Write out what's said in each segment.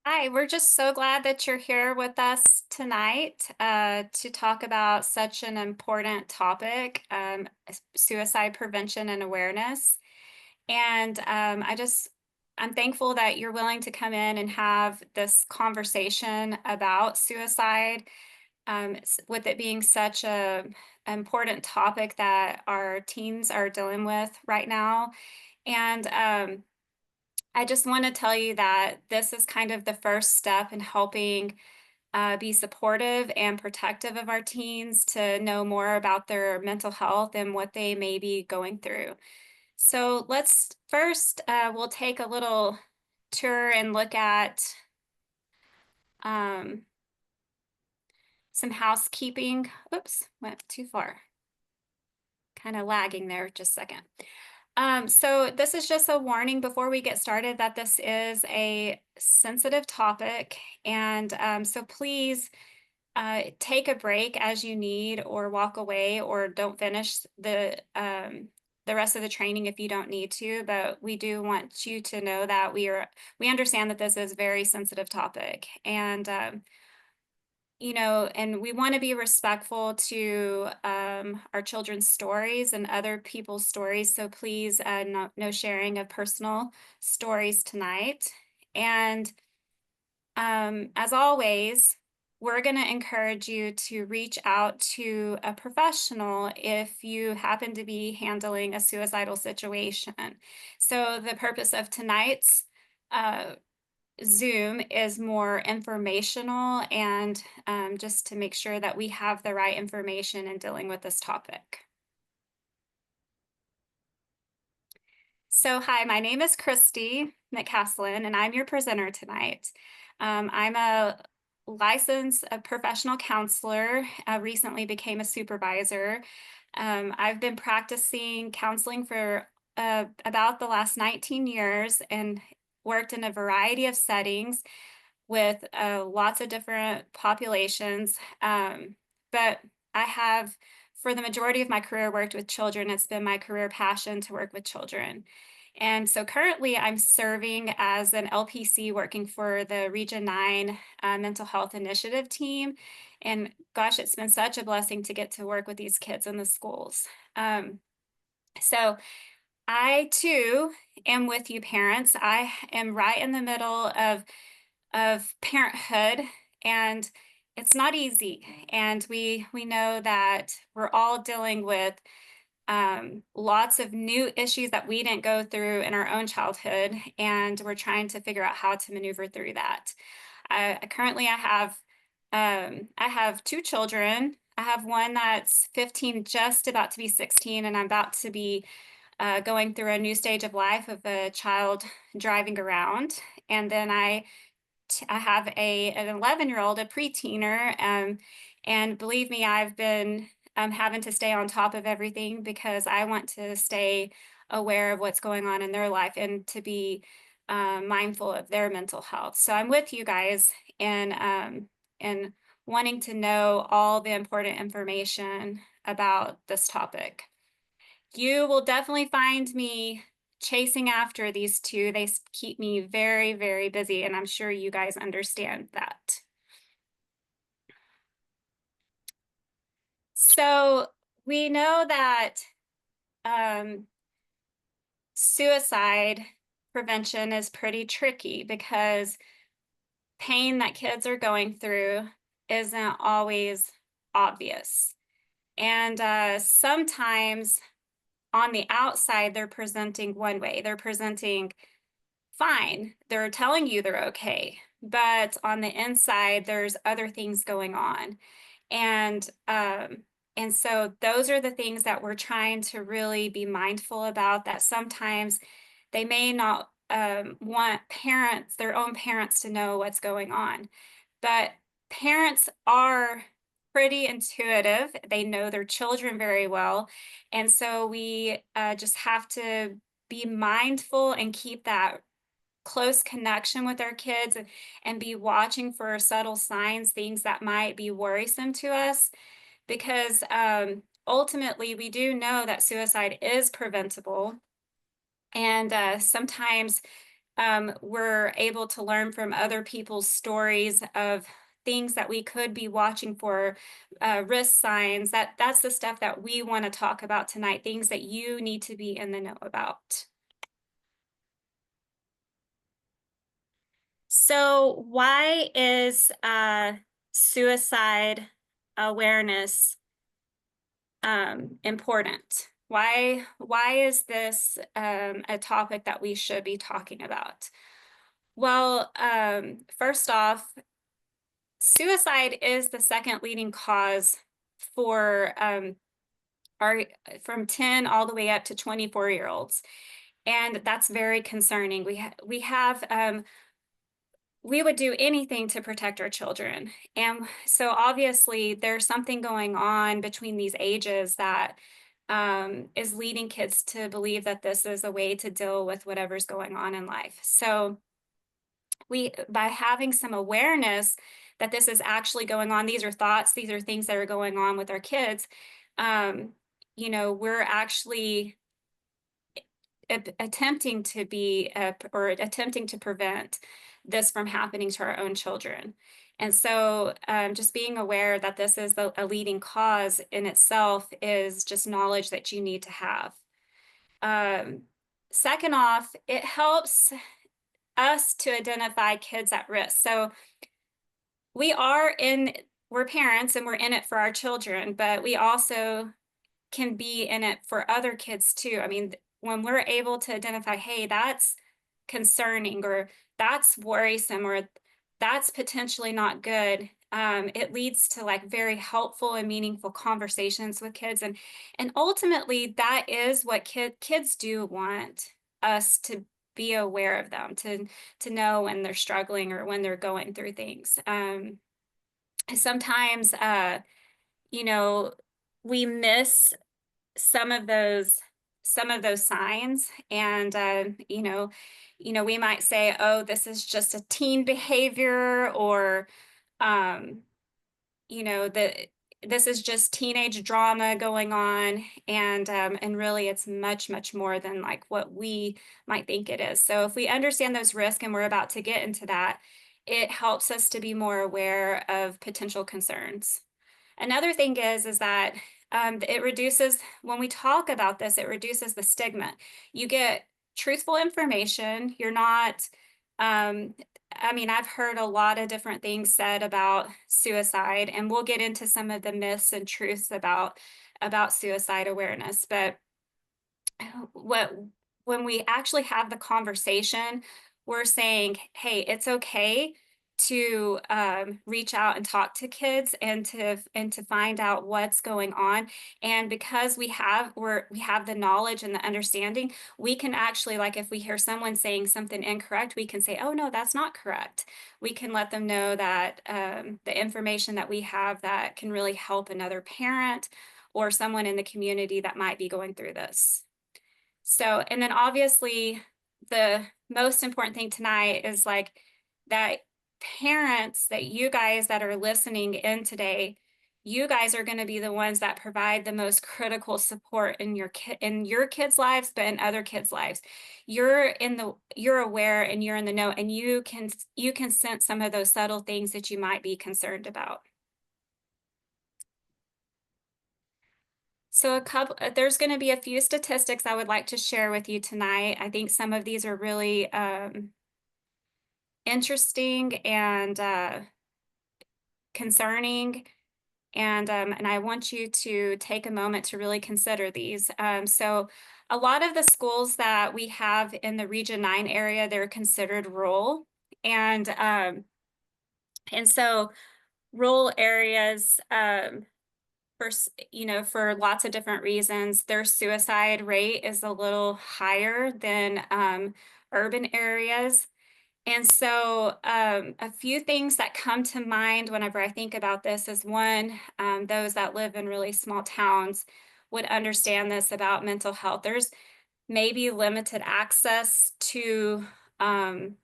Hi, we're just so glad that you're here with us tonight to talk about such an important topic, suicide prevention and awareness. And I'm thankful that you're willing to come in and have this conversation about suicide, with it being such an important topic that our teens are dealing with right now. And I just want to tell you that this is kind of the first step in helping be supportive and protective of our teens to know more about their mental health and what they may be going through. So let's first, we'll take a little tour and look at um, some housekeeping. Oops, went too far. Kind of lagging there, just a second. So this is just a warning before we get started that this is a sensitive topic. And so please take a break as you need, or walk away, or don't finish the rest of the training if you don't need to. But we do want you to know that we understand that this is a very sensitive topic, and and we want to be respectful to our children's stories and other people's stories. So please, no sharing of personal stories tonight. And as always, we're going to encourage you to reach out to a professional if you happen to be handling a suicidal situation. So, the purpose of tonight's uh, Zoom is more informational and just to make sure that we have the right information in dealing with this topic. So, hi, my name is Christy McCaslin, and I'm your presenter tonight. I'm a licensed professional counselor, recently became a supervisor. I've been practicing counseling for about the last 19 years and worked in a variety of settings with lots of different populations. But I have, for the majority of my career, worked with children. It's been my career passion to work with children. And so currently, I'm serving as an LPC working for the Region 9 Mental Health Initiative team. And gosh, it's been such a blessing to get to work with these kids in the schools. Um, so I too am with you, parents. I am right in the middle of parenthood, and it's not easy. And we know that we're all dealing with lots of new issues that we didn't go through in our own childhood, and we're trying to figure out how to maneuver through that. Currently I have two children. I have one that's 15, just about to be 16, and I'm about to be going through a new stage of life of a child driving around. And then I have an 11-year-old, a preteener, and believe me, I've been having to stay on top of everything because I want to stay aware of what's going on in their life and to be mindful of their mental health. So I'm with you guys in wanting to know all the important information about this topic. You will definitely find me chasing after these two. They keep me very, very busy, and I'm sure you guys understand that. So we know that um, suicide prevention is pretty tricky because pain that kids are going through isn't always obvious. And sometimes on the outside, they're presenting one way. They're presenting fine. They're telling you they're okay. But on the inside, there's other things going on. And and so those are the things that we're trying to really be mindful about, that sometimes they may not want parents, their own parents, to know what's going on. But parents are pretty intuitive. They know their children very well. And so we just have to be mindful and keep that close connection with our kids, and be watching for subtle signs, things that might be worrisome to us, because ultimately we do know that suicide is preventable. And sometimes we're able to learn from other people's stories of things that we could be watching for, risk signs. That's the stuff that we want to talk about tonight, things that you need to be in the know about. So why is suicide awareness important? Why is this a topic that we should be talking about? Well, first off, suicide is the second leading cause for our from 10 all the way up to 24-year-olds, and that's very concerning. We would do anything to protect our children. And so obviously there's something going on between these ages that is leading kids to believe that this is a way to deal with whatever's going on in life. So by having some awareness that this is actually going on, these are thoughts, these are things that are going on with our kids, um, we're actually attempting to be or attempting to prevent this from happening to our own children. And so just being aware that this is a leading cause in itself is just knowledge that you need to have. Um, Second off, it helps us to identify kids at risk. So we are in, we're parents and we're in it for our children, but we also can be in it for other kids too. I mean, when we're able to identify, hey, that's concerning, or that's worrisome, or that's potentially not good, it leads to like very helpful and meaningful conversations with kids, and ultimately that is what kids do want us to be aware of them, to know when they're struggling or when they're going through things. Sometimes, you know, we miss some of those signs, and we might say, oh, this is just a teen behavior, or um that this is just teenage drama going on, and really it's much more than like what we might think it is. So if we understand those risks, and we're about to get into that, it helps us to be more aware of potential concerns. Another thing is that it reduces, when we talk about this, it reduces the stigma. You get truthful information. You're not, um, I mean, I've heard a lot of different things said about suicide, and we'll get into some of the myths and truths about suicide awareness. But what when we actually have the conversation, we're saying, hey, it's okay to reach out and talk to kids, and to find out what's going on. And because we have the knowledge and the understanding, we can actually, like, if we hear someone saying something incorrect, we can say, oh no, that's not correct. We can let them know that the information that we have that can really help another parent or someone in the community that might be going through this. So, and then obviously the most important thing tonight is like that parents, that you guys that are listening in today, you guys are going to be the ones that provide the most critical support in your kids' lives, but in other kids' lives. You're aware, and you're in the know, and you can sense some of those subtle things that you might be concerned about. So there's going to be a few statistics I would like to share with you tonight. I think some of these are really interesting and concerning, and I want you to take a moment to really consider these. So a lot of the schools that we have in the Region 9 area, they're considered rural, and so rural areas, for lots of different reasons, their suicide rate is a little higher than urban areas. And so, a few things that come to mind whenever I think about this is, one, those that live in really small towns would understand this about mental health. There's maybe limited access to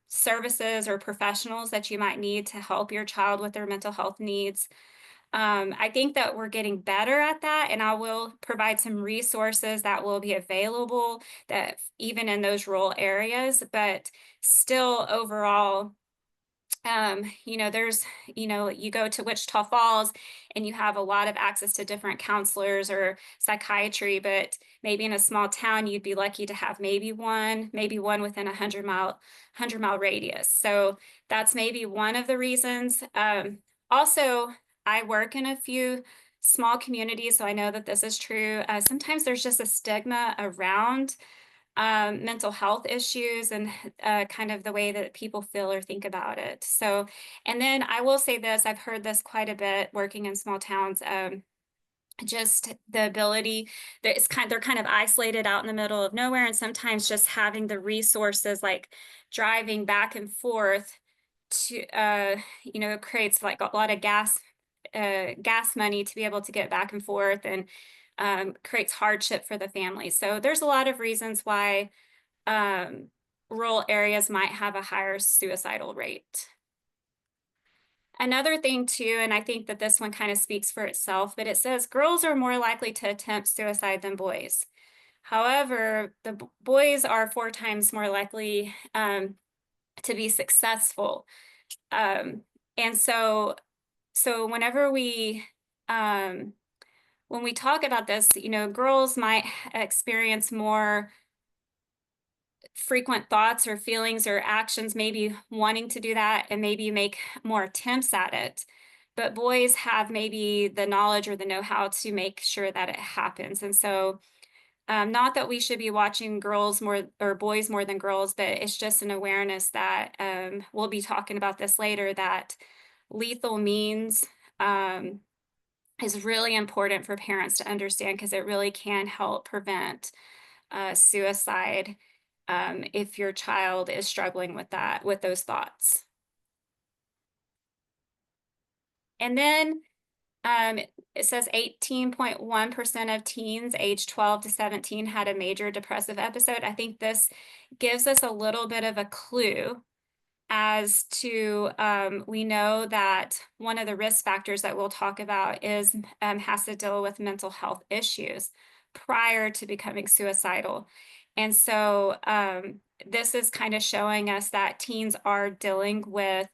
services or professionals that you might need to help your child with their mental health needs. I think that we're getting better at that, and I will provide some resources that will be available that even in those rural areas, but still overall, there's, you go to Wichita Falls and you have a lot of access to different counselors or psychiatry, but maybe in a small town, you'd be lucky to have maybe one within a 100-mile radius. So that's maybe one of the reasons. Also, I work in a few small communities, so I know that this is true. Sometimes there's just a stigma around mental health issues and kind of the way that people feel or think about it. So, and then I will say this, I've heard this quite a bit working in small towns. Just the ability that they're kind of isolated out in the middle of nowhere, and sometimes just having the resources like driving back and forth to creates like a lot of gas money to be able to get back and forth, and creates hardship for the family. So there's a lot of reasons why um, rural areas might have a higher suicidal rate. Another thing too, and I think that this one kind of speaks for itself, but it says girls are more likely to attempt suicide than boys. However, the boys are 4 times more likely to be successful. Um, and so when we talk about this, girls might experience more frequent thoughts or feelings or actions, maybe wanting to do that and maybe make more attempts at it. But boys have maybe the knowledge or the know-how to make sure that it happens. And so, not that we should be watching girls more or boys more than girls, but it's just an awareness that we'll be talking about this later, that lethal means is really important for parents to understand because it really can help prevent suicide if your child is struggling with those thoughts. And then it says 18.1% of teens aged 12 to 17 had a major depressive episode. I think this gives us a little bit of a clue as to we know that one of the risk factors that we'll talk about is has to deal with mental health issues prior to becoming suicidal. And so this is kind of showing us that teens are dealing with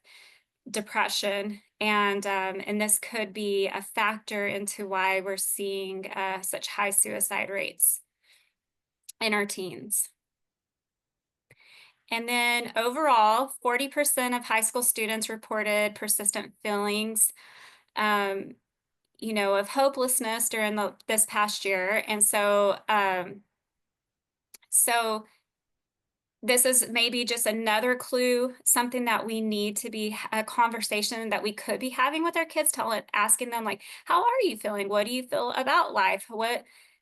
depression, and this could be a factor into why we're seeing such high suicide rates in our teens. And then overall, 40% of high school students reported persistent feelings, of hopelessness during this past year. And so this is maybe just another clue, something that we need to be a conversation that we could be having with our kids, asking them like, how are you feeling? What do you feel about life?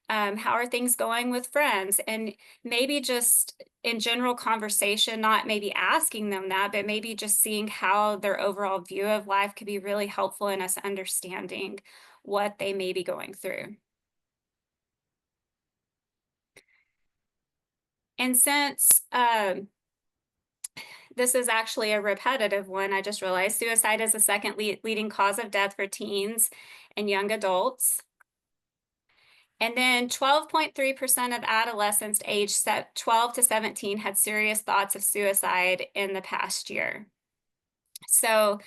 How are things going with friends? And maybe just in general conversation, not maybe asking them that, but maybe just seeing how their overall view of life could be really helpful in us understanding what they may be going through. And since this is actually a repetitive one, I just realized suicide is the second leading cause of death for teens and young adults. And then 12.3% of adolescents aged 12 to 17 had serious thoughts of suicide in the past year. So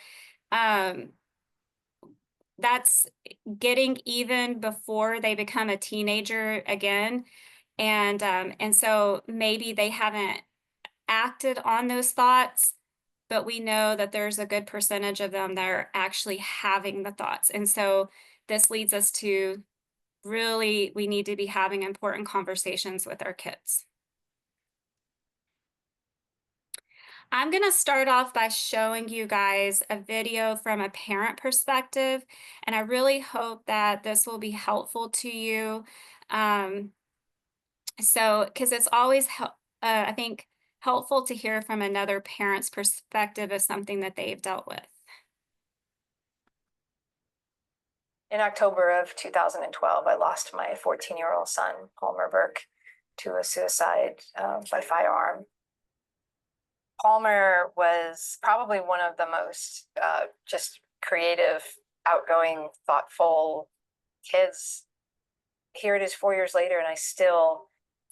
that's getting even before they become a teenager again. And so maybe they haven't acted on those thoughts, but we know that there's a good percentage of them that are actually having the thoughts. And so this leads us to really, we need to be having important conversations with our kids. I'm going to start off by showing you guys a video from a parent perspective, and I really hope that this will be helpful to you. Because it's always, I think, helpful to hear from another parent's perspective of something that they've dealt with. In October of 2012, I lost my 14-year-old son, Palmer Burke, to a suicide by firearm. Palmer was probably one of the most just creative outgoing, thoughtful kids. Here it is 4 years later, and I still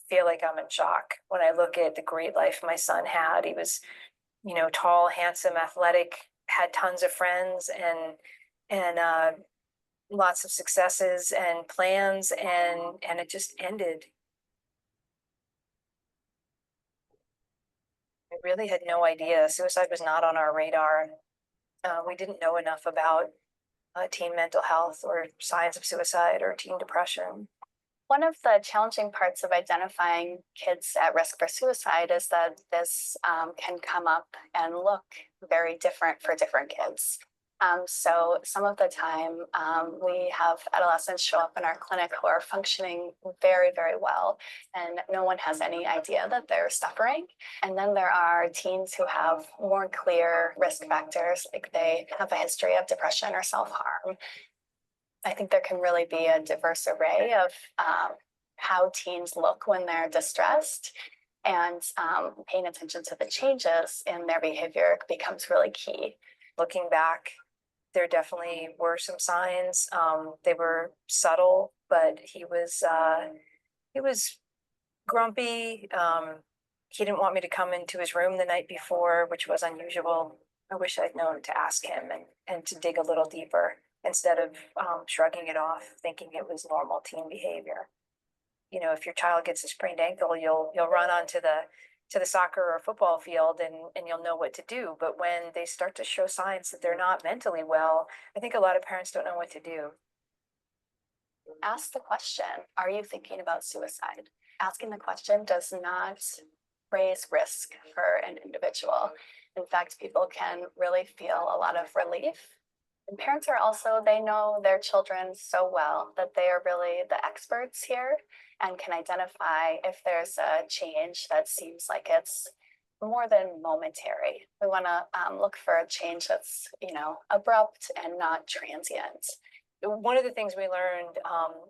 feel like I'm in shock when I look at the great life my son had. He was, tall, handsome, athletic, had tons of friends, and lots of successes and plans, and it just ended. I really had no idea. Suicide was not on our radar. We didn't know enough about teen mental health or signs of suicide or teen depression. One of the challenging parts of identifying kids at risk for suicide is that this can come up and look very different for different kids. So some of the time we have adolescents show up in our clinic who are functioning very, very well, and no one has any idea that they're suffering. And then there are teens who have more clear risk factors, like they have a history of depression or self-harm. I think there can really be a diverse array of how teens look when they're distressed, and paying attention to the changes in their behavior becomes really key. Looking back, there definitely were some signs. They were subtle, but he was grumpy. He didn't want me to come into his room the night before, which was unusual. I wish I'd known to ask him and to dig a little deeper instead of shrugging it off, thinking it was normal teen behavior. If your child gets a sprained ankle, you'll run onto the soccer or football field and you'll know what to do. But when they start to show signs that they're not mentally well, I think a lot of parents don't know what to do. Ask the question, are you thinking about suicide? Asking the question does not raise risk for an individual. In fact, people can really feel a lot of relief. And parents are also, they know their children so well that they are really the experts here and can identify if there's a change that seems like it's more than momentary. We want to look for a change that's, abrupt and not transient. One of the things we learned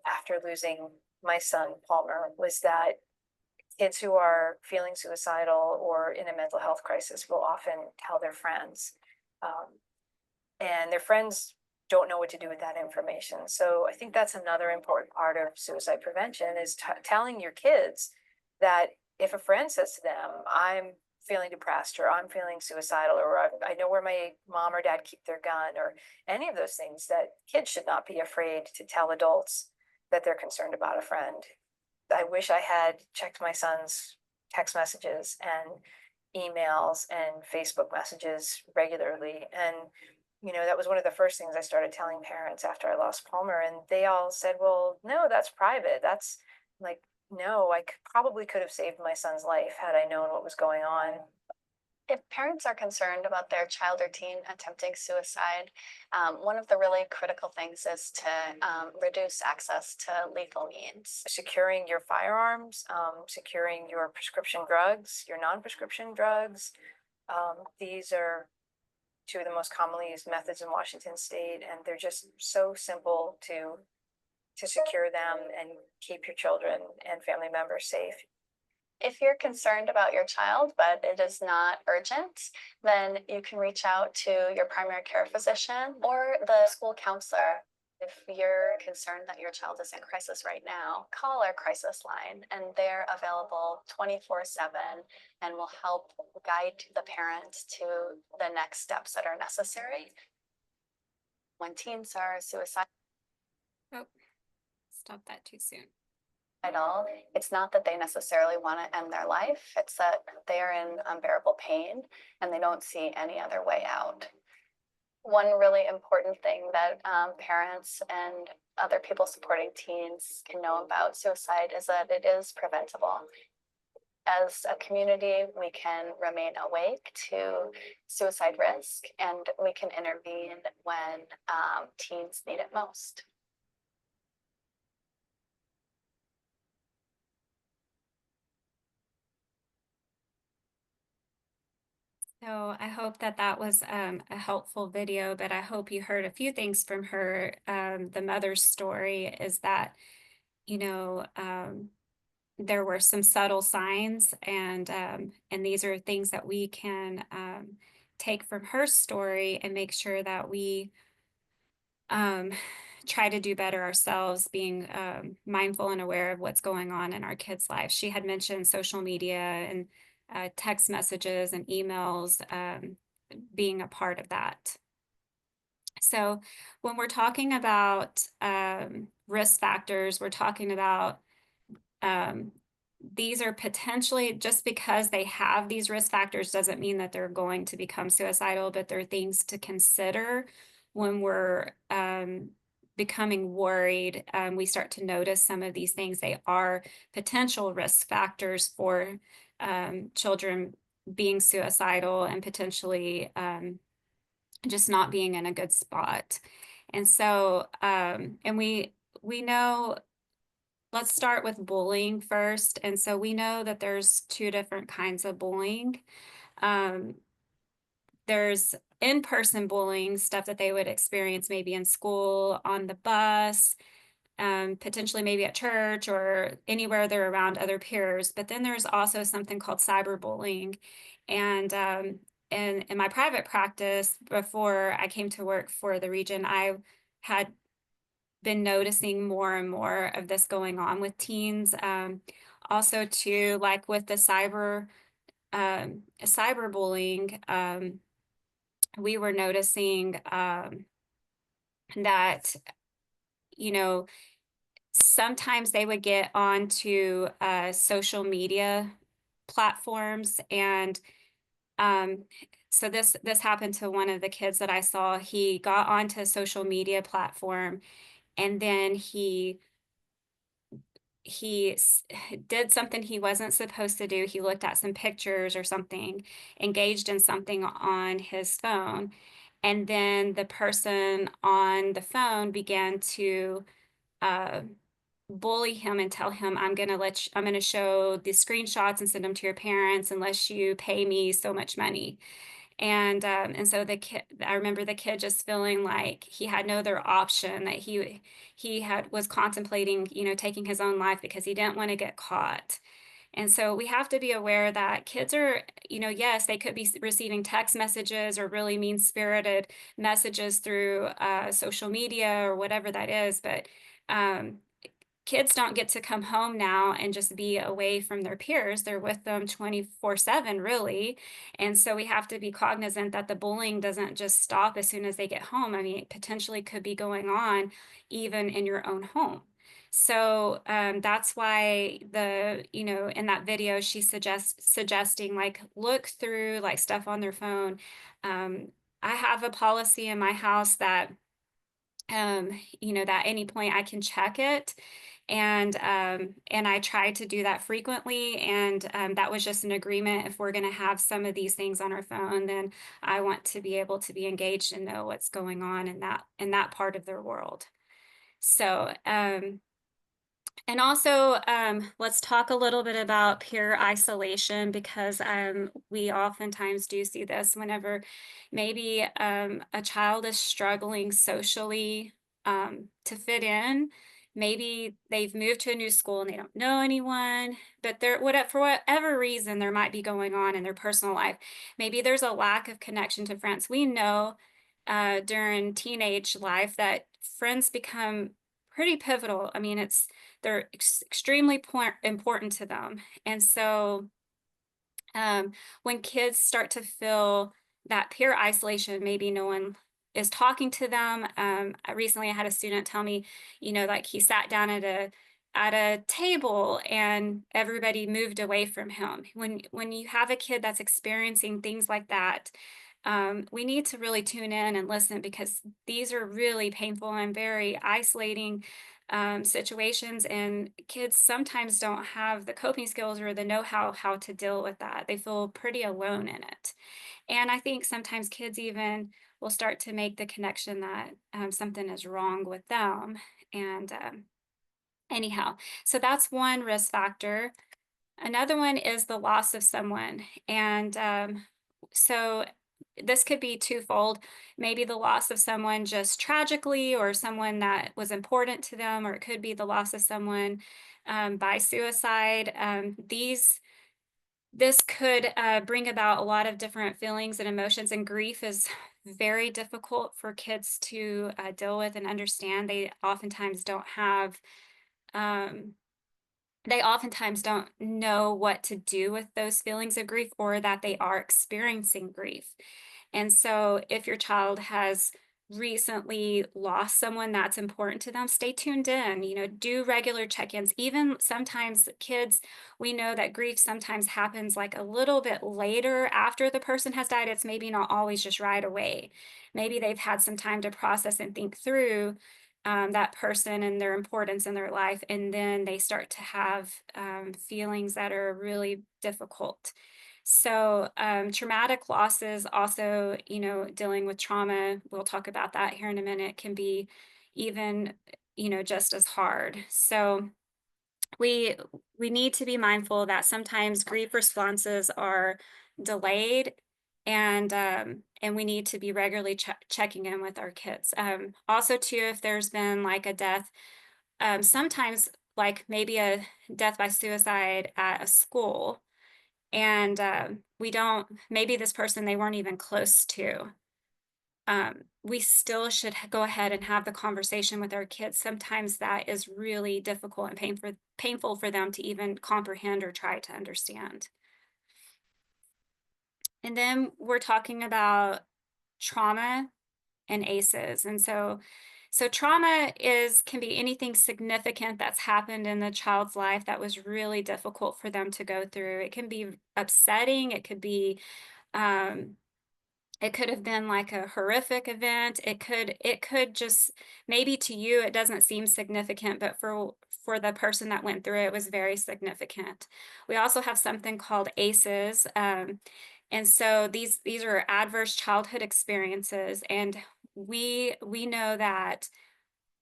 after losing my son, Palmer, was that kids who are feeling suicidal or in a mental health crisis will often tell their friends. And their friends don't know what to do with that information. So I think that's another important part of suicide prevention is telling your kids that if a friend says to them, I'm feeling depressed, or I'm feeling suicidal, or I know where my mom or dad keep their gun, or any of those things, that kids should not be afraid to tell adults that they're concerned about a friend. I wish I had checked my son's text messages and emails and Facebook messages regularly. And that was one of the first things I started telling parents after I lost Palmer. And they all said, well, no, that's private. That's like, no, I probably could have saved my son's life had I known what was going on. If parents are concerned about their child or teen attempting suicide, one of the really critical things is to reduce access to lethal means. Securing your firearms, securing your prescription drugs, your non-prescription drugs. These are two of the most commonly used methods in Washington State, and they're just so simple to secure them and keep your children and family members safe. If you're concerned about your child, but it is not urgent, then you can reach out to your primary care physician or the school counselor. If you're concerned that your child is in crisis right now, call our crisis line, and they're available 24/7 and will help guide the parent to the next steps that are necessary. When teens are suicidal, Oh, stop that too soon. it's not that they necessarily want to end their life, it's that they are in unbearable pain and they don't see any other way out. One really important thing that parents and other people supporting teens can know about suicide is that it is preventable. As a community, we can remain awake to suicide risk, and we can intervene when teens need it most. So I hope that that was a helpful video, but I hope you heard a few things from her. The mother's story is that, there were some subtle signs, and these are things that we can take from her story and make sure that we um, try to do better ourselves, being mindful and aware of what's going on in our kids' lives. She had mentioned social media and text messages and emails being a part of that. So when we're talking about risk factors, we're talking about um, these are potentially, just because they have these risk factors doesn't mean that they're going to become suicidal, but they're things to consider when we're becoming worried. We start to notice some of these things. They are potential risk factors for children being suicidal and potentially just not being in a good spot. And so, and we know, let's start with bullying first. And so we know that there's two different kinds of bullying. Um, there's in-person bullying, stuff that they would experience maybe in school, on the bus, potentially maybe at church or anywhere they're around other peers. But then there's also something called cyberbullying. And in my private practice, before I came to work for the region, I had been noticing more and more of this going on with teens. Also too, like with the cyberbullying, we were noticing that, you know, sometimes they would get onto social media platforms, and so this happened to one of the kids that I saw. He got onto a social media platform, and then did something he wasn't supposed to do. He looked at some pictures or something, engaged in something on his phone, and then the person on the phone began to uh, bully him and tell him, I'm going to show the screenshots and send them to your parents unless you pay me so much money. And so the kid, I remember the kid just feeling like he had no other option, that was contemplating, taking his own life because he didn't want to get caught. And so we have to be aware that kids are, yes, they could be receiving text messages or really mean-spirited messages through social media or whatever that is, but um, kids don't get to come home now and just be away from their peers. They're with them 24/7, really. And so we have to be cognizant that the bullying doesn't just stop as soon as they get home. I mean, it potentially could be going on even in your own home. So that's why in that video, she's suggesting like look through like stuff on their phone. I have a policy in my house that that any point I can check it. And I try to do that frequently. And that was just an agreement. If we're going to have some of these things on our phone, then I want to be able to be engaged and know what's going on in that part of their world. So, and also, let's talk a little bit about peer isolation, because we oftentimes do see this whenever maybe a child is struggling socially to fit in. Maybe they've moved to a new school and they don't know anyone, but for whatever reason there might be going on in their personal life. Maybe there's a lack of connection to friends. We know during teenage life that friends become pretty pivotal. I mean, they're extremely important to them. And so when kids start to feel that peer isolation, maybe no one is talking to them. Recently I had a student tell me, like he sat down at a table and everybody moved away from him. When you have a kid that's experiencing things like that, we need to really tune in and listen, because these are really painful and very isolating situations, and kids sometimes don't have the coping skills or the know-how how to deal with that. They feel pretty alone in it. And I think sometimes kids even will start to make the connection that something is wrong with them. And anyhow, so that's one risk factor. Another one is the loss of someone. And so this could be twofold. Maybe the loss of someone just tragically, or someone that was important to them, or it could be the loss of someone by suicide. This could bring about a lot of different feelings and emotions, and grief is very difficult for kids to deal with and understand. Um, they oftentimes don't know what to do with those feelings of grief or that they are experiencing grief. And so, if your child has recently lost someone that's important to them, stay tuned in, do regular check ins. Even sometimes kids, we know that grief sometimes happens like a little bit later after the person has died. It's maybe not always just right away. Maybe they've had some time to process and think through that person and their importance in their life. And then they start to have feelings that are really difficult. So, traumatic losses also, dealing with trauma, we'll talk about that here in a minute, can be even, just as hard. So, we we need to be mindful that sometimes grief responses are delayed, and we need to be regularly checking in with our kids. Also, too, if there's been like a death, sometimes like maybe a death by suicide at a school, and we don't, maybe this person they weren't even close to, we still should go ahead and have the conversation with our kids. Sometimes that is really difficult and painful for them to even comprehend or try to understand. And then we're talking about trauma and ACEs. And so trauma can be anything significant that's happened in the child's life that was really difficult for them to go through. It can be upsetting, um, it could have been like a horrific event. It could just, maybe to you it doesn't seem significant, but for the person that went through it, it was very significant. We also have something called ACEs. And so these are adverse childhood experiences, and we know that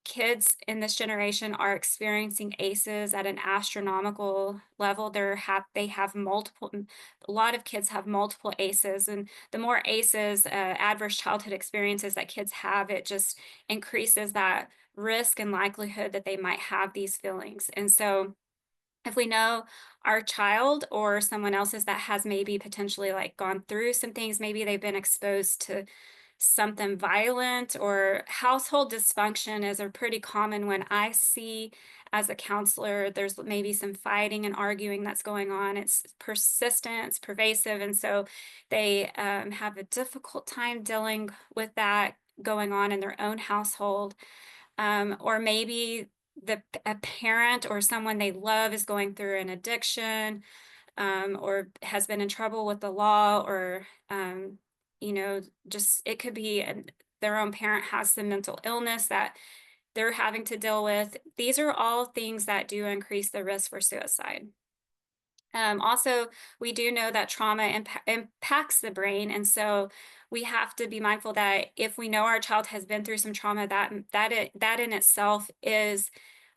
kids in this generation are experiencing ACEs at an astronomical level. They have multiple. A lot of kids have multiple ACEs, and the more ACEs, adverse childhood experiences that kids have, it just increases that risk and likelihood that they might have these feelings. And so, if we know our child or someone else's that has maybe potentially like gone through some things, maybe they've been exposed to something violent, or household dysfunction is a pretty common one I see as a counselor. There's maybe some fighting and arguing that's going on. It's persistent, it's pervasive, and so they have a difficult time dealing with that going on in their own household. Or maybe a parent or someone they love is going through an addiction, or has been in trouble with the law, or just it could be their own parent has some mental illness that they're having to deal with. These are all things that do increase the risk for suicide. Also, we do know that trauma impacts the brain, and so we have to be mindful that if we know our child has been through some trauma, that in itself is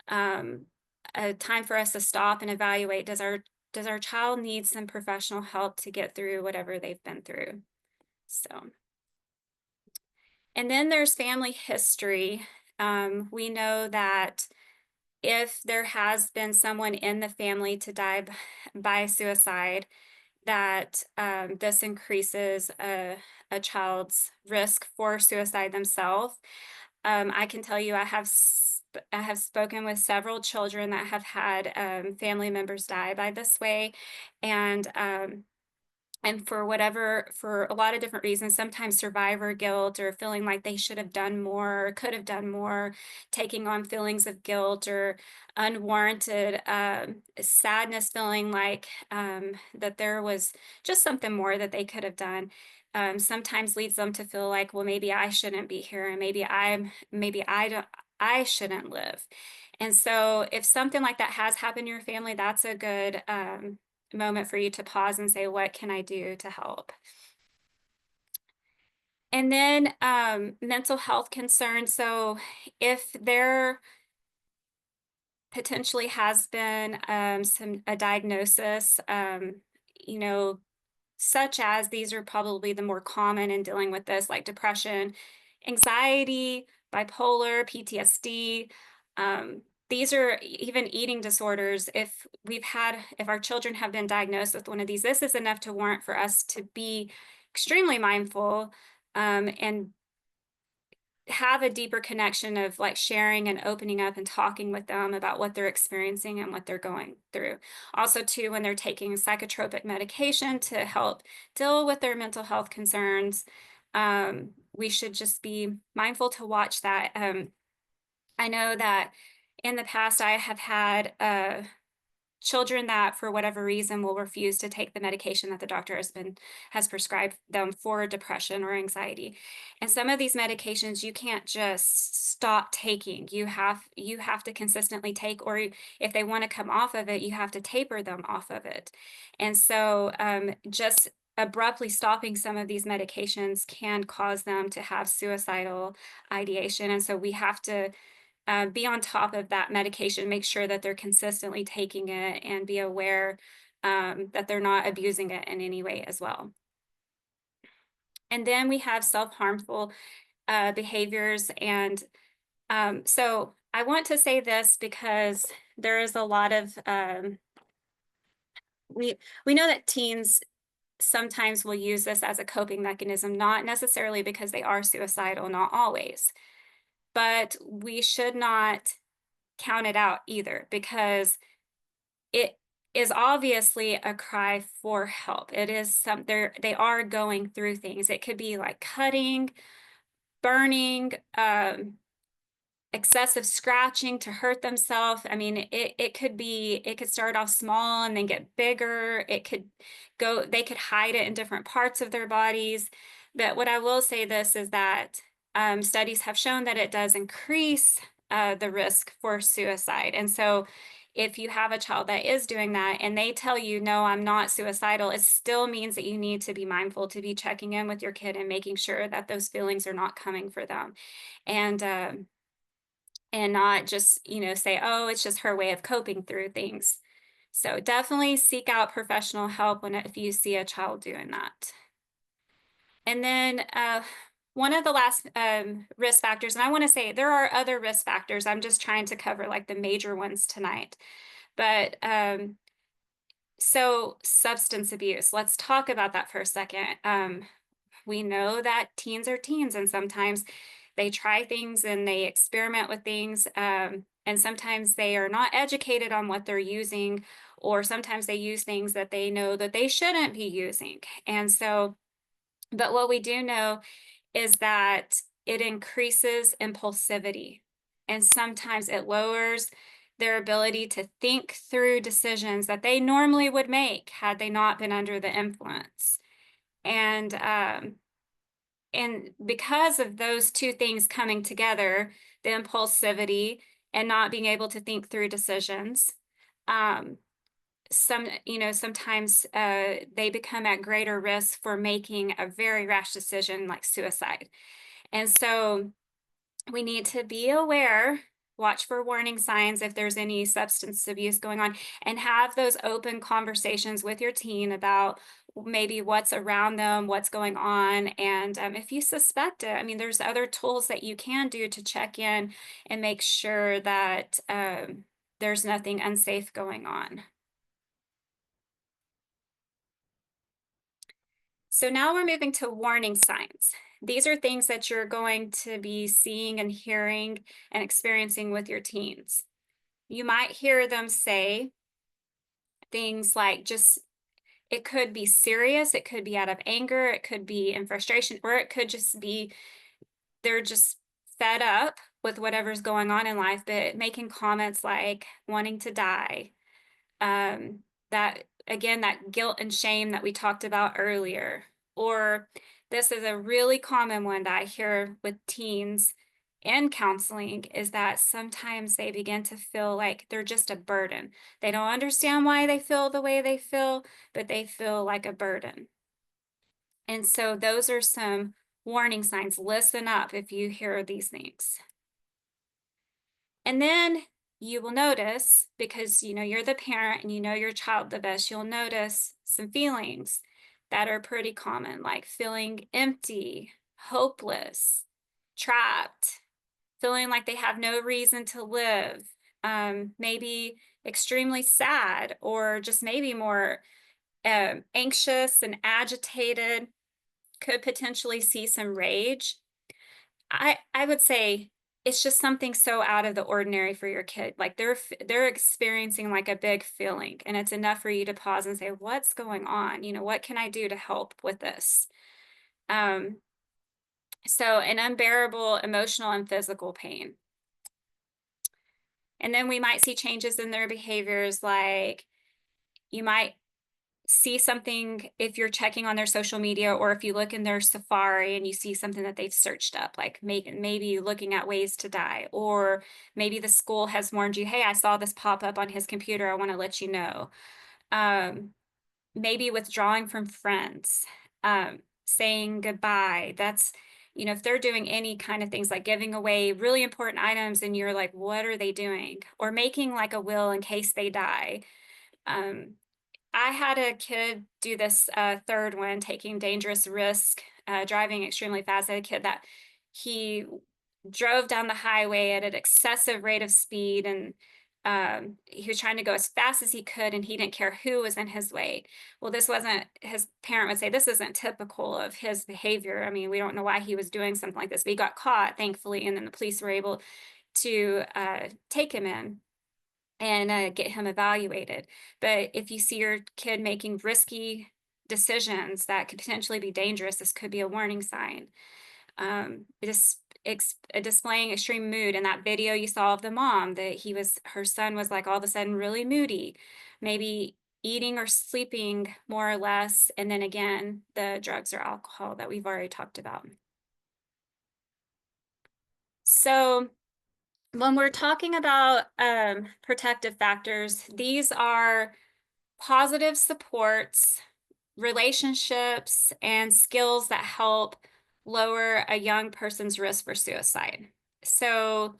a time for us to stop and evaluate. Does our child need some professional help to get through whatever they've been through? So, and then there's family history. We know that if there has been someone in the family to die by suicide, that this increases a child's risk for suicide themselves. I can tell you, I have spoken with several children that have had family members die by this way, and for a lot of different reasons, sometimes survivor guilt, or feeling like they should have done more, or could have done more, taking on feelings of guilt, or unwarranted sadness, feeling like that there was just something more that they could have done. Sometimes leads them to feel like, well, maybe I shouldn't be here, and maybe I shouldn't live. And so, if something like that has happened in your family, that's a good moment for you to pause and say, what can I do to help? And then mental health concerns. So, if there potentially has been a diagnosis, you know, such as, these are probably the more common in dealing with this, like depression, anxiety, bipolar, PTSD. These are even eating disorders. If our children have been diagnosed with one of these, this is enough to warrant for us to be extremely mindful and have a deeper connection of like sharing and opening up and talking with them about what they're experiencing and what they're going through. Also, too, when they're taking psychotropic medication to help deal with their mental health concerns, we should just be mindful to watch that. I know that in the past I have had children that for whatever reason will refuse to take the medication that the doctor has prescribed them for depression or anxiety. And some of these medications you can't just stop taking. You have to consistently take, or if they want to come off of it, you have to taper them off of it. And so just abruptly stopping some of these medications can cause them to have suicidal ideation. And so we have to be on top of that medication, make sure that they're consistently taking it, and be aware that they're not abusing it in any way as well. And then we have self-harmful behaviors. And so I want to say this because there is a lot of, we know that teens sometimes will use this as a coping mechanism, not necessarily because they are suicidal, not always. But we should not count it out either, because it is obviously a cry for help. It is they are going through things. It could be like cutting, burning, excessive scratching to hurt themselves. I mean, it could start off small and then get bigger. They could hide it in different parts of their bodies. But what I will say this is that studies have shown that it does increase the risk for suicide. And so if you have a child that is doing that and they tell you, no, I'm not suicidal, it still means that you need to be mindful to be checking in with your kid and making sure that those feelings are not coming for them. And not just, say, oh, it's just her way of coping through things. So definitely seek out professional help if you see a child doing that. And then one of the last risk factors, and I want to say there are other risk factors. I'm just trying to cover like the major ones tonight. But so substance abuse, let's talk about that for a second. We know that teens are teens, and sometimes they try things and they experiment with things. And sometimes they are not educated on what they're using, or sometimes they use things that they know that they shouldn't be using. And so, but what we do know is that it increases impulsivity, and sometimes it lowers their ability to think through decisions that they normally would make had they not been under the influence. And because of those two things coming together, the impulsivity and not being able to think through decisions, sometimes they become at greater risk for making a very rash decision like suicide. And so we need to be aware, watch for warning signs if there's any substance abuse going on, and have those open conversations with your teen about maybe what's around them, what's going on. And if you suspect it, I mean, there's other tools that you can do to check in and make sure that there's nothing unsafe going on. So now we're moving to warning signs. These are things that you're going to be seeing and hearing and experiencing with your teens. You might hear them say things like it could be serious, it could be out of anger, it could be in frustration, or it could just be they're just fed up with whatever's going on in life, but making comments like wanting to die. That again, that guilt and shame that we talked about earlier. Or this is a really common one that I hear with teens in counseling, is that sometimes they begin to feel like they're just a burden. They don't understand why they feel the way they feel, but they feel like a burden. And so those are some warning signs. Listen up if you hear these things. And then you will notice, because you're the parent and you know your child the best, you'll notice some feelings that are pretty common, like feeling empty, hopeless, trapped, feeling like they have no reason to live, maybe extremely sad, or just maybe more anxious and agitated, could potentially see some rage. I would say it's just something so out of the ordinary for your kid. Like they're experiencing like a big feeling, and it's enough for you to pause and say, "What's going on? You know, what can I do to help with this?" Um, so an unbearable emotional and physical pain. And then we might see changes in their behaviors, like you might see something if you're checking on their social media, or if you look in their Safari and you see something that they've searched up, like maybe looking at ways to die, or maybe the school has warned you, hey, I saw this pop up on his computer, I want to let you know. Um, Maybe withdrawing from friends, saying goodbye. That's, you know, if they're doing any kind of things like giving away really important items and you're like, what are they doing? Or making like a will in case they die. Um, I had a kid do this third one, taking dangerous risk, driving extremely fast. I had a kid that he drove down the highway at an excessive rate of speed, and he was trying to go as fast as he could, and he didn't care who was in his way. Well, this wasn't, his parent would say, this isn't typical of his behavior. I mean, we don't know why he was doing something like this, but he got caught, thankfully, and then the police were able to take him in and get him evaluated. But if you see your kid making risky decisions that could potentially be dangerous, this could be a warning sign. Displaying extreme mood. In that video you saw of the mom, that her son was like all of a sudden really moody, maybe eating or sleeping more or less, and then again the drugs or alcohol that we've already talked about. So when we're talking about protective factors, these are positive supports, relationships, and skills that help lower a young person's risk for suicide. So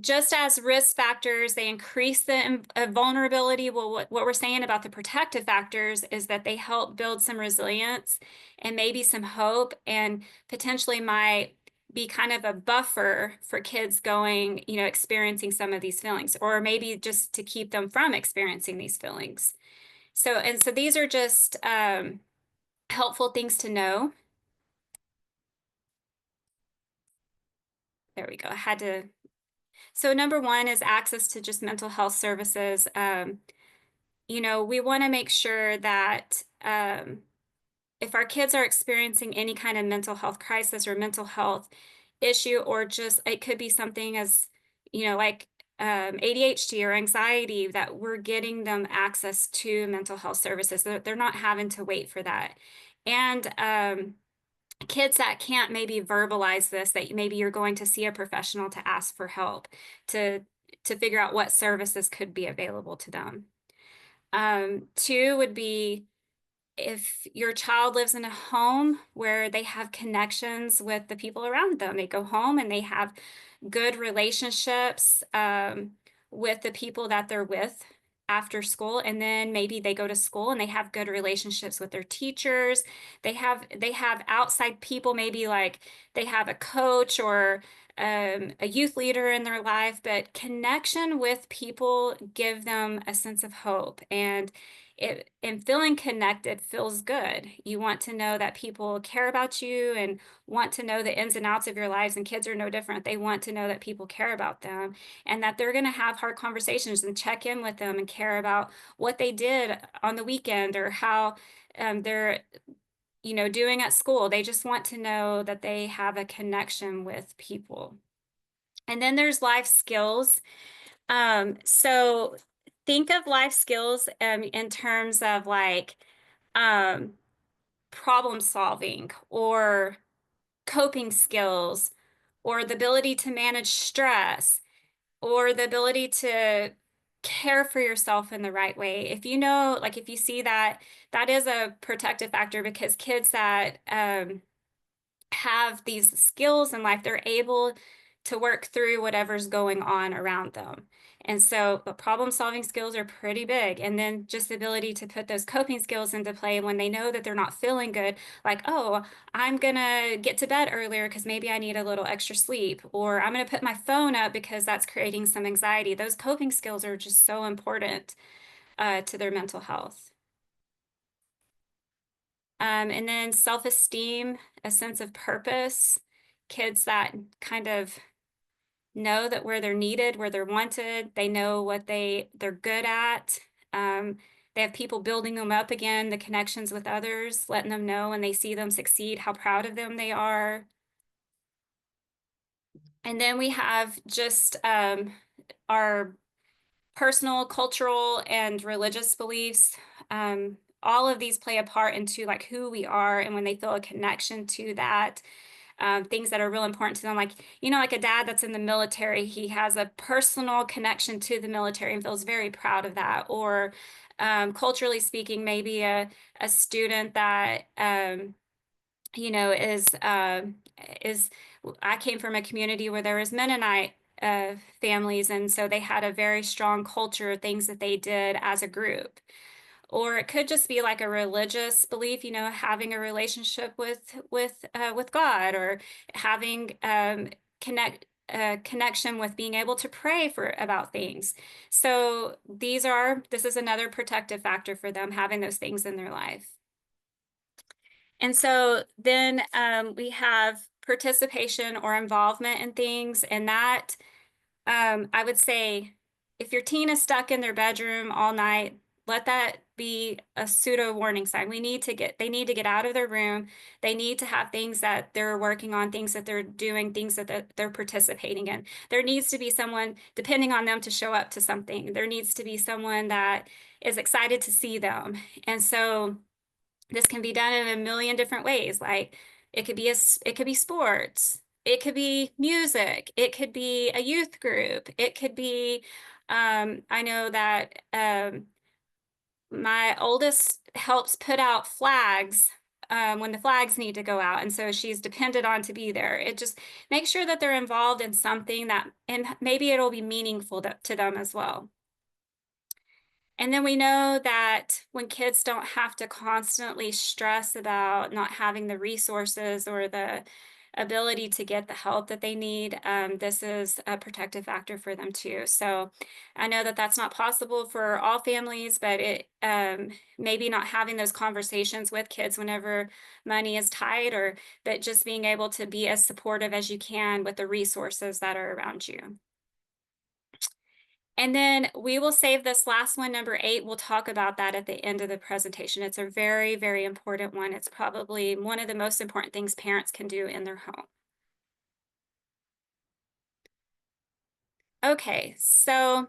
just as risk factors, they increase the vulnerability. Well, what we're saying about the protective factors is that they help build some resilience and maybe some hope, and potentially might be kind of a buffer for kids going, you know, experiencing some of these feelings, or maybe just to keep them from experiencing these feelings. So these are just helpful things to know. There we go. I had to. So number one is access to just mental health services. You know, we want to make sure that if our kids are experiencing any kind of mental health crisis or mental health issue, or just it could be something as, you know, like ADHD or anxiety, that we're getting them access to mental health services. They're not having to wait for that. And kids that can't maybe verbalize this, that maybe you're going to see a professional to ask for help, to figure out what services could be available to them. Two would be if your child lives in a home where they have connections with the people around them. They go home and they have good relationships with the people that they're with after school, and then maybe they go to school and they have good relationships with their teachers. They have outside people, maybe like they have a coach or a youth leader in their life. But connection with people give them a sense of hope, and feeling connected feels good. You want to know that people care about you and want to know the ins and outs of your lives, and kids are no different. They want to know that people care about them, and that they're going to have hard conversations and check in with them and care about what they did on the weekend, or how they're, you know, doing at school. They just want to know that they have a connection with people. And then there's life skills. So think of life skills in terms of like um, problem solving, or coping skills, or the ability to manage stress, or the ability to care for yourself in the right way. If you know, like if you see that, that is a protective factor, because kids that have these skills in life, they're able to work through whatever's going on around them. And so the problem solving skills are pretty big. And then just the ability to put those coping skills into play when they know that they're not feeling good, like, oh, I'm gonna get to bed earlier because maybe I need a little extra sleep, or I'm gonna put my phone up because that's creating some anxiety. Those coping skills are just so important to their mental health. And then self-esteem, a sense of purpose, kids that kind of know that where they're needed, where they're wanted, they know what they're good at. They have people building them up again, the connections with others, letting them know when they see them succeed, how proud of them they are. And then we have just our personal, cultural, and religious beliefs. All of these play a part into like who we are, and when they feel a connection to that, things that are real important to them, like like a dad that's in the military, he has a personal connection to the military and feels very proud of that. Or culturally speaking, maybe a student that is I came from a community where there was Mennonite families, and so they had a very strong culture, things that they did as a group. Or it could just be like a religious belief, having a relationship with God, or having connection with being able to pray for about things. So this is another protective factor for them, having those things in their life. And so then we have participation or involvement in things, and that I would say if your teen is stuck in their bedroom all night, let that be a pseudo warning sign. They need to get out of their room. They need to have things that they're working on, things that they're doing, things that they're participating in. There needs to be someone depending on them to show up to something. There needs to be someone that is excited to see them. And so this can be done in a million different ways. Like it could be sports, it could be music, it could be a youth group, it could be I know that my oldest helps put out flags when the flags need to go out, and so she's depended on to be there. It just makes sure that they're involved in something and maybe it'll be meaningful to them as well. And then we know that when kids don't have to constantly stress about not having the resources or the ability to get the help that they need, this is a protective factor for them too. So I know that that's not possible for all families, but it maybe not having those conversations with kids whenever money is tight, or but just being able to be as supportive as you can with the resources that are around you. And then we will save this last one, number 8. We'll talk about that at the end of the presentation. It's a very, very important one. It's probably one of the most important things parents can do in their home. Okay, so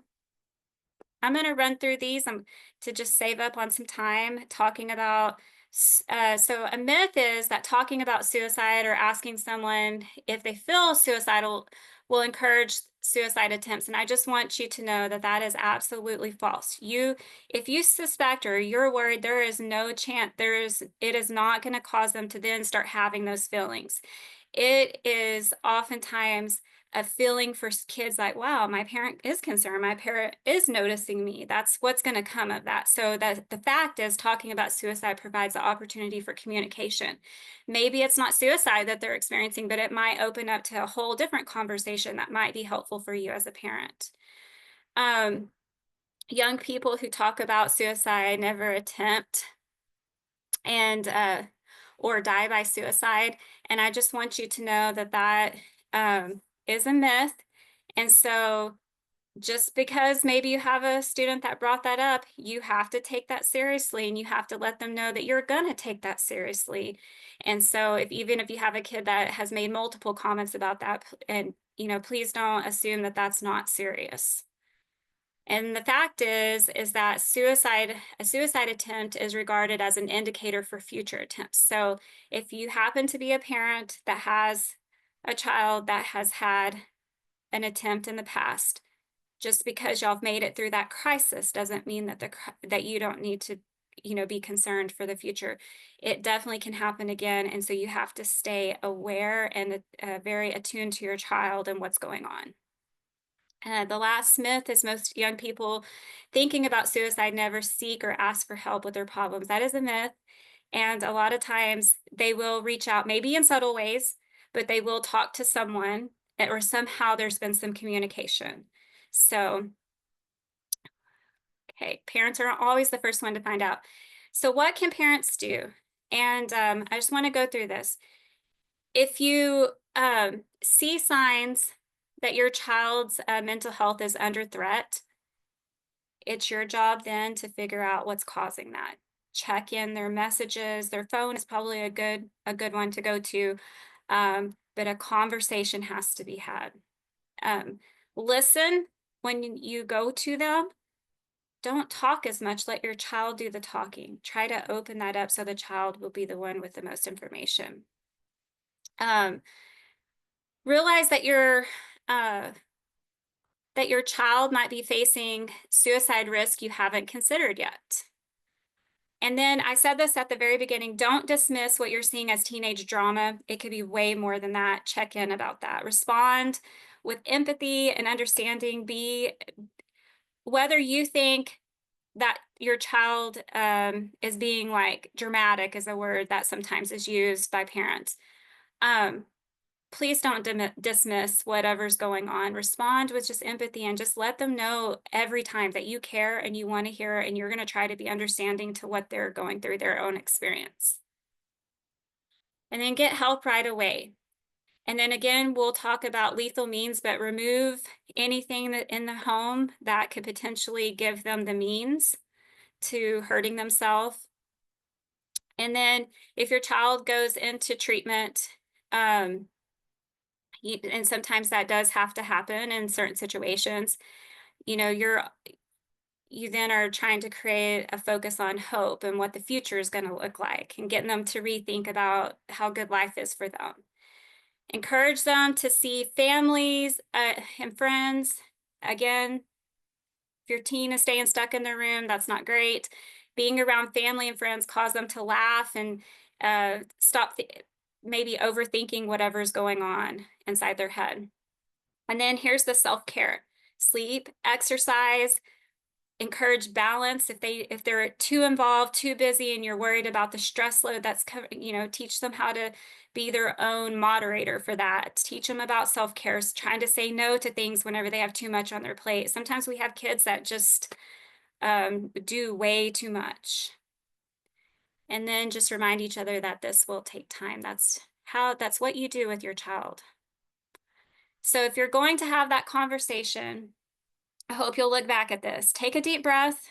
I'm going to run through these to just save up on some time talking about. So a myth is that talking about suicide or asking someone if they feel suicidal will encourage suicide attempts. And I just want you to know that that is absolutely false. If you suspect or you're worried, there is no chance, it is not going to cause them to then start having those feelings. It is oftentimes a feeling for kids like, wow, my parent is concerned. My parent is noticing me. That's what's going to come of that. So that the fact is, talking about suicide provides the opportunity for communication. Maybe it's not suicide that they're experiencing, but it might open up to a whole different conversation that might be helpful for you as a parent. Young people who talk about suicide never attempt and or die by suicide. And I just want you to know that that is a myth. And so just because maybe you have a student that brought that up, you have to take that seriously, and you have to let them know that you're going to take that seriously. And so even if you have a kid that has made multiple comments about that, and please don't assume that that's not serious. And the fact is that a suicide attempt is regarded as an indicator for future attempts. So if you happen to be a parent that has a child that has had an attempt in the past, just because y'all have made it through that crisis doesn't mean that you don't need to, be concerned for the future. It definitely can happen again. And so you have to stay aware and very attuned to your child and what's going on. The last myth is most young people thinking about suicide never seek or ask for help with their problems. That is a myth. And a lot of times they will reach out, maybe in subtle ways, but they will talk to someone, or somehow there's been some communication. So, okay, parents are always the first one to find out. So what can parents do? And I just want to go through this. If you see signs that your child's mental health is under threat, it's your job then to figure out what's causing that. Check in their messages. Their phone is probably a good one to go to, but a conversation has to be had. Listen when you go to them. Don't talk as much. Let your child do the talking. Try to open that up so the child will be the one with the most information. Realize that your child might be facing suicide risk you haven't considered yet. And then I said this at the very beginning, don't dismiss what you're seeing as teenage drama. It could be way more than that. Check in about that. Respond with empathy and understanding. Whether you think that your child is being like dramatic is a word that sometimes is used by parents. Please don't dismiss whatever's going on. Respond with just empathy and just let them know every time that you care and you want to hear and you're going to try to be understanding to what they're going through, their own experience. And then get help right away. And then again, we'll talk about lethal means, but remove anything that in the home that could potentially give them the means to hurting themselves. And then if your child goes into treatment, and sometimes that does have to happen in certain situations, you then are trying to create a focus on hope and what the future is going to look like and getting them to rethink about how good life is for them. Encourage them to see families and friends. Again, if your teen is staying stuck in their room, that's not great. Being around family and friends cause them to laugh and stop maybe overthinking whatever's going on inside their head. And then here's the self-care: sleep, exercise, encourage balance. If they're too involved, too busy, and you're worried about the stress load that's teach them how to be their own moderator for that. Teach them about self-care, trying to say no to things whenever they have too much on their plate. Sometimes we have kids that just do way too much. And then just remind each other that this will take time. That's what you do with your child. So if you're going to have that conversation, I hope you'll look back at this. Take a deep breath,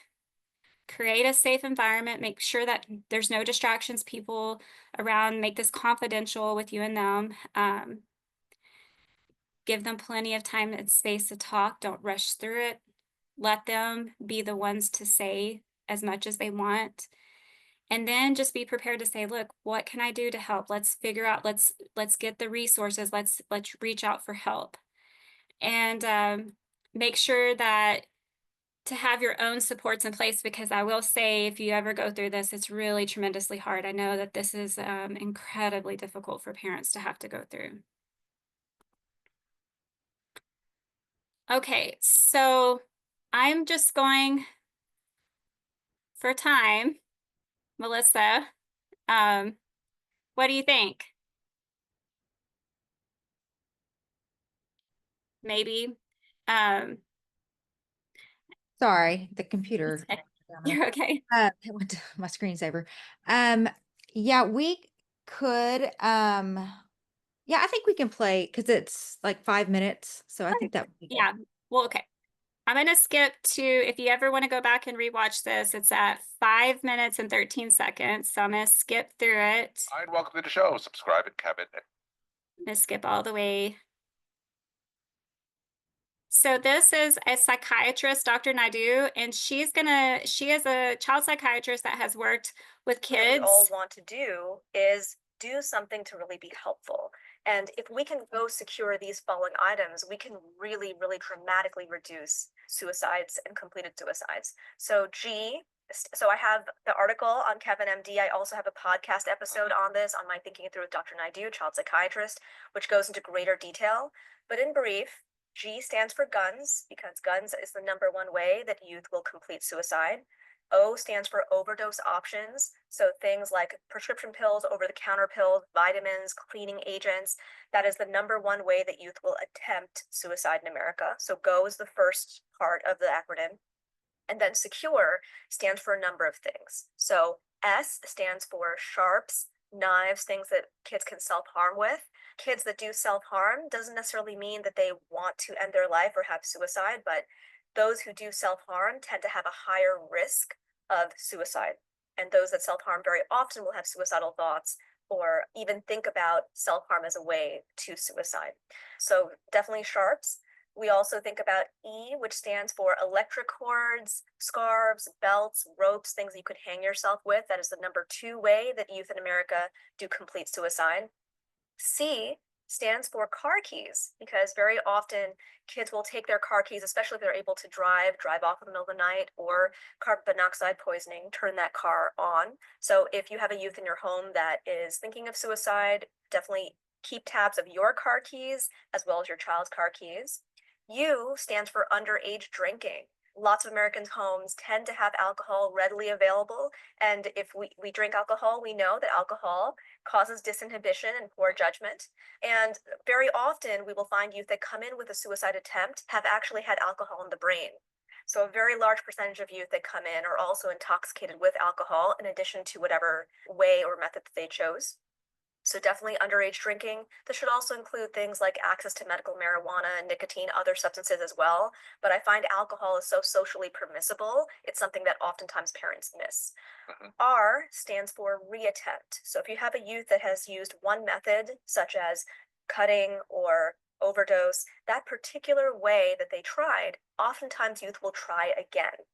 create a safe environment, make sure that there's no distractions, people around, make this confidential with you and them. Give them plenty of time and space to talk. Don't rush through it. Let them be the ones to say as much as they want. And then just be prepared to say, look, what can I do to help? Let's figure out, let's get the resources. Let's reach out for help. And make sure that to have your own supports in place, because I will say, if you ever go through this, it's really tremendously hard. I know that this is incredibly difficult for parents to have to go through. Okay, so I'm just going for time. Melissa, what do you think? Maybe. Sorry, the computer. You're okay. It went to my screensaver. Yeah, we could, yeah, I think we can play because it's like 5 minutes. So I think that would be good. Yeah, well, okay. I'm going to skip to, if you ever want to go back and rewatch this, it's at 5 minutes and 13 seconds. So I'm going to skip through it. Hi, and welcome to the show. Subscribe and comment. I'm going to skip all the way. So this is a psychiatrist, Dr. Naidu, and she is a child psychiatrist that has worked with kids. What we all want to do is do something to really be helpful. And if we can go secure these following items, we can really, really dramatically reduce suicides and completed suicides. So I have the article on Kevin MD. I also have a podcast episode on this, on my Thinking It Through with Dr. Naidu, child psychiatrist, which goes into greater detail. But in brief, G stands for guns, because guns is the #1 way that youth will complete suicide. O stands for overdose options. So things like prescription pills, over-the-counter pills, vitamins, cleaning agents. That is the #1 way that youth will attempt suicide in America. So GO is the first part of the acronym. And then secure stands for a number of things. So S stands for sharps, knives, things that kids can self-harm with. Kids that do self-harm doesn't necessarily mean that they want to end their life or have suicide, but those who do self-harm tend to have a higher risk of suicide. And those that self-harm very often will have suicidal thoughts or even think about self-harm as a way to suicide. So definitely sharps. We also think about E, which stands for electric cords, scarves, belts, ropes, things that you could hang yourself with. That is the number 2 way that youth in America do complete suicide. C stands for car keys, because very often kids will take their car keys, especially if they're able to drive off in the middle of the night, or carbon monoxide poisoning, turn that car on. So if you have a youth in your home that is thinking of suicide, definitely keep tabs of your car keys as well as your child's car keys. U stands for underage drinking. Lots of Americans' homes tend to have alcohol readily available. And if we drink alcohol, we know that alcohol causes disinhibition and poor judgment. And very often we will find youth that come in with a suicide attempt have actually had alcohol in the brain. So a very large percentage of youth that come in are also intoxicated with alcohol in addition to whatever way or method that they chose. So definitely underage drinking. This should also include things like access to medical marijuana, nicotine, other substances as well. But I find alcohol is so socially permissible. It's something that oftentimes parents miss. R stands for reattempt. So if you have a youth that has used one method, such as cutting or overdose, that particular way that they tried, oftentimes youth will try again.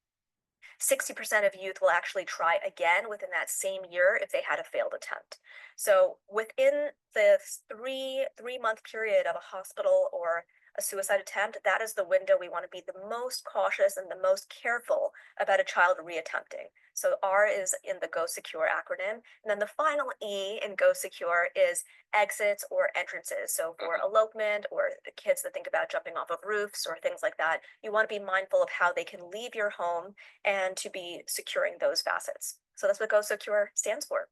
60% of youth will actually try again within that same year if they had a failed attempt. So within the three-month period of a hospital or a suicide attempt, that is the window we want to be the most cautious and the most careful about a child reattempting. So R is in the Go Secure acronym. And then the final E in Go Secure is exits or entrances. So for elopement or the kids that think about jumping off of roofs or things like that, you want to be mindful of how they can leave your home and to be securing those facets. So that's what Go Secure stands for.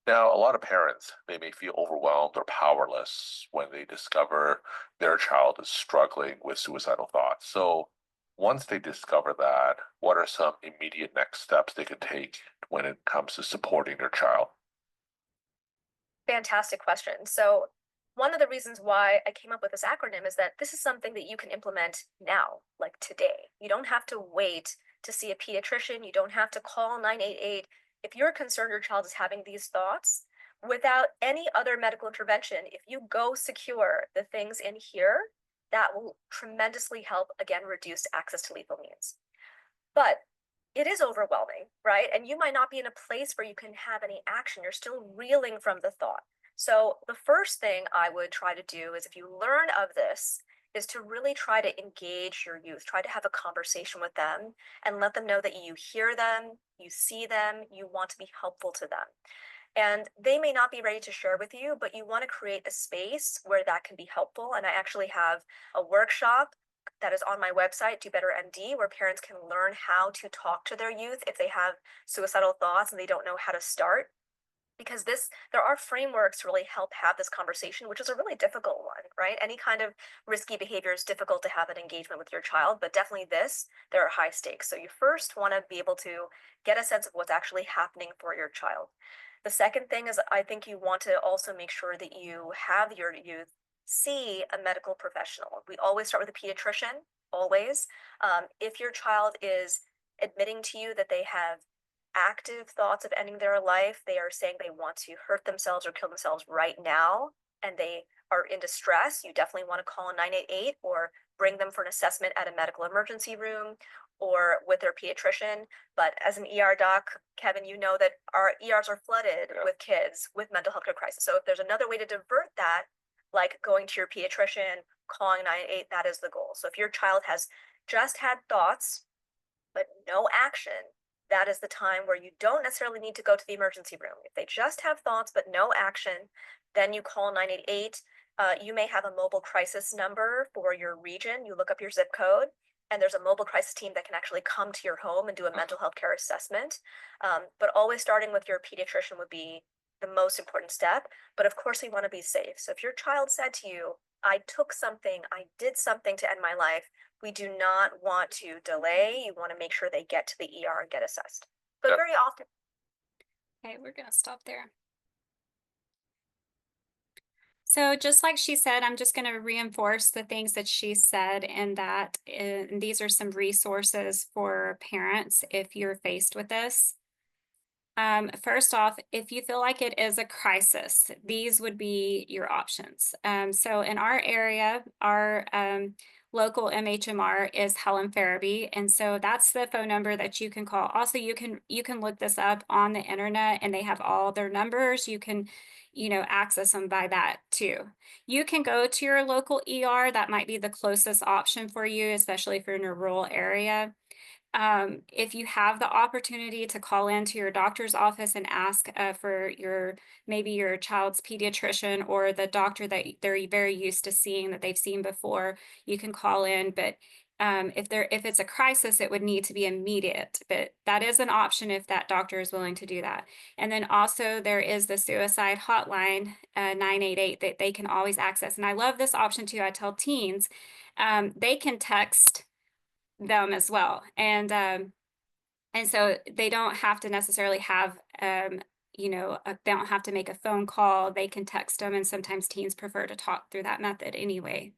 Now, a lot of parents, they may feel overwhelmed or powerless when they discover their child is struggling with suicidal thoughts. So once they discover that, what are some immediate next steps they could take when it comes to supporting their child? Fantastic question. So one of the reasons why I came up with this acronym is that this is something that you can implement now, like today. You don't have to wait to see a pediatrician. You don't have to call 988. If you're concerned your child is having these thoughts, without any other medical intervention, if you Go Secure the things in here, that will tremendously help, again, reduce access to lethal means. But it is overwhelming, right? And you might not be in a place where you can have any action. You're still reeling from the thought. So the first thing I would try to do is, if you learn of this, is to really try to engage your youth, try to have a conversation with them and let them know that you hear them, you see them, you want to be helpful to them. And they may not be ready to share with you, but you want to create a space where that can be helpful. And I actually have a workshop that is on my website, Do Better MD, where parents can learn how to talk to their youth if they have suicidal thoughts and they don't know how to start. Because there are frameworks to really help have this conversation, which is a really difficult one, right? Any kind of risky behavior is difficult to have an engagement with your child, but definitely there are high stakes. So you first want to be able to get a sense of what's actually happening for your child. The second thing is, I think you want to also make sure that you have your youth see a medical professional. We always start with a pediatrician, always. If your child is admitting to you that they have active thoughts of ending their life, they are saying they want to hurt themselves or kill themselves right now, and they are in distress, you definitely want to call 988 or bring them for an assessment at a medical emergency room or with their pediatrician. But as an ER doc, Kevin, you know that our ERs are flooded with kids with mental health care crisis. So if there's another way to divert that, like going to your pediatrician, calling 988, that is the goal. So if your child has just had thoughts, but no action, that is the time where you don't necessarily need to go to the emergency room. If they just have thoughts but no action, then you call 988. You may have a mobile crisis number for your region. You look up your zip code, and there's a mobile crisis team that can actually come to your home and do a mental health care assessment. But always starting with your pediatrician would be the most important step. But of course, we want to be safe. So if your child said to you, I took something, I did something to end my life, We do not want to delay. You want to make sure they get to the ER and get assessed. But Yep. very often, Okay, we're gonna stop there. So just like she said, I'm just going to reinforce the things that she said, and that these are some resources for parents if you're faced with this. First off, if you feel like it is a crisis, these would be your options. So in our area, our local MHMR is Helen Farabee, and so that's the phone number that you can call. Also, you can look this up on the internet, and they have all their numbers. You can, access them by that too. You can go to your local ER. That might be the closest option for you, especially if you're in a rural area. If you have the opportunity to call into your doctor's office and ask for maybe your child's pediatrician or the doctor that they're very used to seeing, that they've seen before, you can call in. But if it's a crisis, it would need to be immediate. But that is an option if that doctor is willing to do that. And then also there is the suicide hotline 988 that they can always access. And I love this option too. I tell teens they can text them as well. And so they don't have to necessarily have, they don't have to make a phone call. They can text them, and sometimes teens prefer to talk through that method anyway.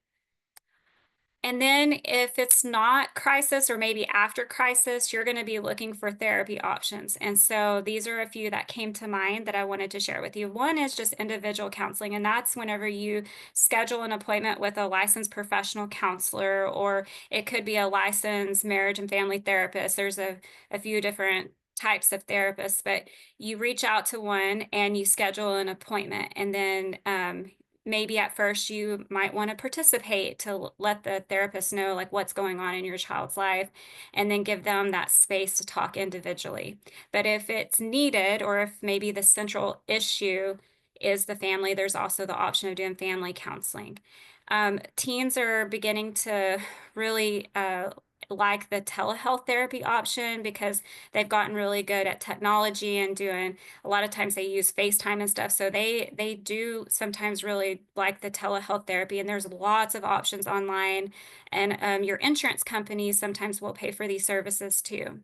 And then if it's not crisis or maybe after crisis, you're going to be looking for therapy options. And so these are a few that came to mind that I wanted to share with you. One is just individual counseling, and that's whenever you schedule an appointment with a licensed professional counselor, or it could be a licensed marriage and family therapist. There's a few different types of therapists, but you reach out to one and you schedule an appointment, and then maybe at first you might want to participate to let the therapist know like what's going on in your child's life, and then give them that space to talk individually. But if it's needed, or if maybe the central issue is the family, there's also the option of doing family counseling. Teens are beginning to really like the telehealth therapy option because they've gotten really good at technology and doing, a lot of times they use FaceTime and stuff. So they do sometimes really like the telehealth therapy, and there's lots of options online, and your insurance company sometimes will pay for these services too.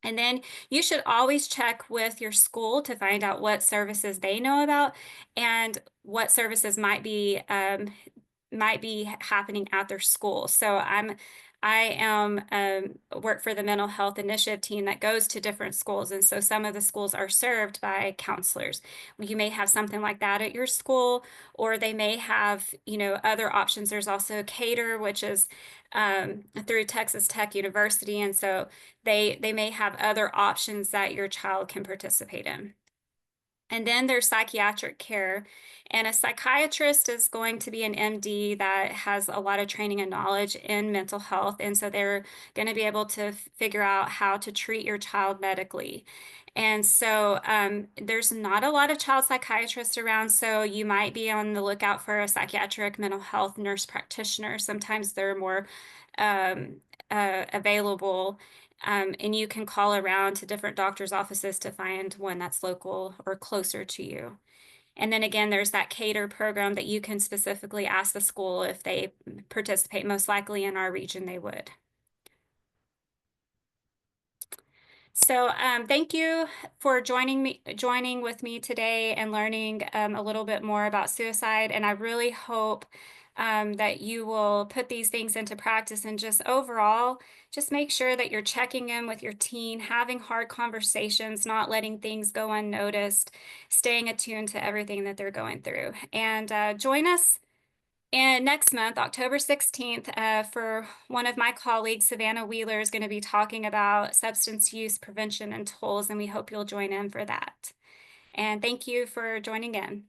And then you should always check with your school to find out what services they know about and what services might be happening at their school. So I am work for the mental health initiative team that goes to different schools, and so some of the schools are served by counselors. You may have something like that at your school, or they may have other options. There's also Cater, which is through Texas Tech University, and so they may have other options that your child can participate in. And then there's psychiatric care, and a psychiatrist is going to be an MD that has a lot of training and knowledge in mental health. And so they're going to be able to figure out how to treat your child medically. And so there's not a lot of child psychiatrists around, so you might be on the lookout for a psychiatric mental health nurse practitioner. Sometimes they're more available. And you can call around to different doctors' offices to find one that's local or closer to you. And then again, there's that Cater program that you can specifically ask the school if they participate. Most likely in our region, they would. So thank you for joining with me today and learning a little bit more about suicide. And I really hope that you will put these things into practice, and just overall, just make sure that you're checking in with your teen, having hard conversations, not letting things go unnoticed, staying attuned to everything that they're going through. And join us next month, October 16th, for one of my colleagues, Savannah Wheeler, is going to be talking about substance use prevention and tools, and we hope you'll join in for that. And thank you for joining in.